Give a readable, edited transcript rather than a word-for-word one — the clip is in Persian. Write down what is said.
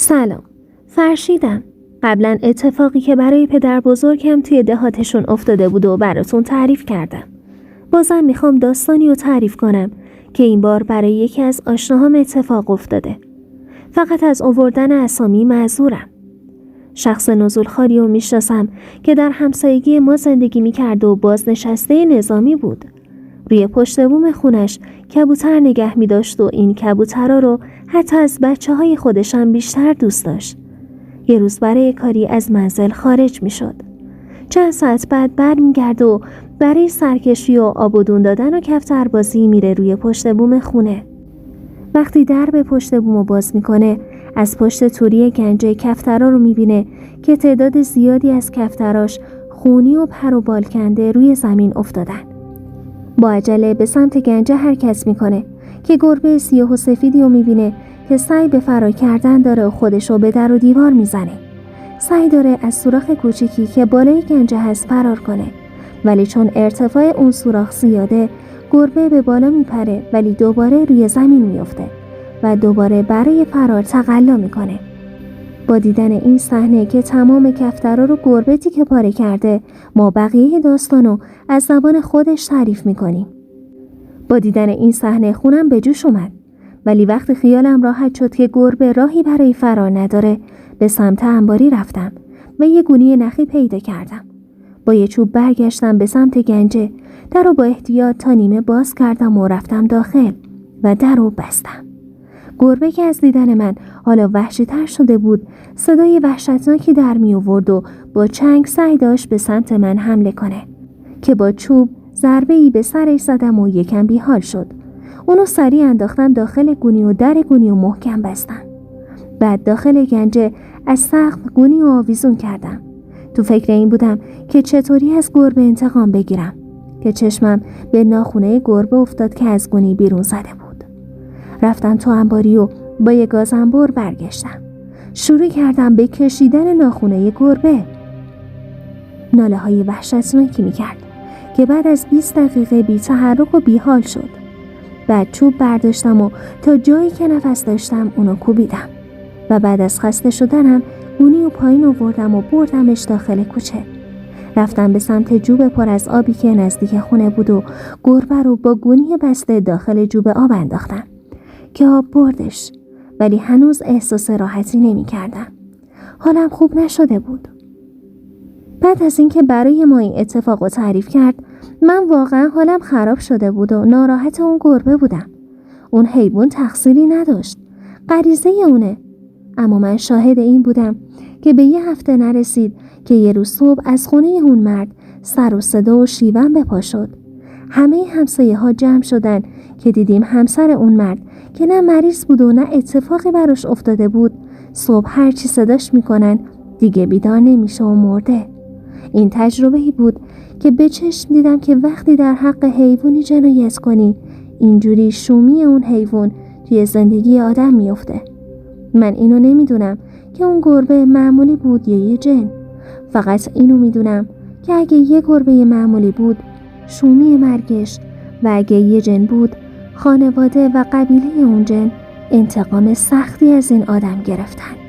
سلام. فرشیدم. قبلا اتفاقی که برای پدر بزرگم توی دهاتشون افتاده بود و براتون تعریف کردم. بازم میخوام داستانی رو تعریف کنم که این بار برای یکی از آشناهام اتفاق افتاده. فقط از آوردن اسامی معذورم. شخص نزولخواری رو میشناسم که در همسایگی ما زندگی میکرد و بازنشسته نظامی بود. روی پشت بوم خونش کبوتر نگه می‌داشت و این کبوترها رو حتی از بچه‌های خودش هم بیشتر دوست داشت. یه روز برای کاری از منزل خارج می‌شد. چند ساعت بعد برمیگرده و برای سرکشی و آبودون دادن و کفتربازی میره روی پشت بوم خونه. وقتی درب پشت بومو باز میکنه، از پشت توری گنجه کفترها رو میبینه که تعداد زیادی از کفتراش خونی و پر و بال کنده روی زمین افتادن. با عجله به سمت گنجه حرکت میکنه که گربه سیاه و سفیدی رو میبینه که سعی به فرار کردن داره و خودشو به در و دیوار میزنه. سعی داره از سوراخ کوچیکی که بالای گنجه هست فرار کنه، ولی چون ارتفاع اون سوراخ زیاده، گربه به بالا میپره ولی دوباره روی زمین میفته و دوباره برای فرار تقلا میکنه. با دیدن این صحنه که تمام کفترها رو گربه تیکه پاره کرده، ما بقیه داستانو از زبان خودش تعریف میکنیم. با دیدن این صحنه خونم به جوش اومد، ولی وقتی خیالم راحت شد که گربه راهی برای فرار نداره، به سمت انباری رفتم و یه گونی نخی پیدا کردم. با یه چوب برگشتم به سمت گنجه، در رو با احتیاط تا نیمه باز کردم و رفتم داخل و در رو بستم. گربه که از دیدن من حالا وحشی‌تر شده بود، صدای وحشتناکی در می آورد و با چنگ سعی داشت به سمت من حمله کنه که با چوب ضربه‌ای به سرش زدم و یکم بیحال شد. اونو سریع انداختم داخل گونی و در گونی و محکم بستم. بعد داخل گنجه از سقف گونی و آویزون کردم. تو فکر این بودم که چطوری از گربه انتقام بگیرم که چشمم به ناخونه گربه افتاد که از گونی بیرون زده بود. رفتم تو انباری و با یه گازنبر برگشتم. شروع کردم به کشیدن ناخونه گربه. ناله های وحشتناکی میکرد که بعد از 20 دقیقه بی تحرک و بی حال شد. بعد چوب برداشتم و تا جایی که نفس داشتم اونو کوبیدم و بعد از خسته شدنم گونی و پایین آوردم و بردمش داخل کوچه. رفتم به سمت جوب پر از آبی که نزدیک خونه بود و گربه رو با گونی بسته داخل جوب آب انداختم که آب بردش، ولی هنوز احساس راحتی نمی کردم. حالم خوب نشده بود. بعد از اینکه برای ما این اتفاق رو تعریف کرد، من واقعا حالم خراب شده بود و ناراحت اون گربه بودم. اون حیوان تقصیری نداشت، غریزه اونه. اما من شاهد این بودم که به یه هفته نرسید که یه روز صبح از خونه اون مرد سر و صدا و شیون به پا شد. همه همسایه ها جمع شدن که دیدیم همسر اون مرد که نه مریض بود و نه اتفاقی براش افتاده بود، صبح هر چی صداش میکنن دیگه بیدار نمیشه و مرده. این تجربه‌ای بود که به چشم دیدم که وقتی در حق حیوانی جنایت کنی، اینجوری شومی اون حیوان توی زندگی آدم میفته. من اینو نمیدونم که اون گربه معمولی بود یا یه جن. فقط اینو میدونم که اگه یه گربه معمولی بود، شومی مرگش، و اگه یه جن بود، خانواده و قبیله اون جن انتقام سختی از این آدم گرفتن.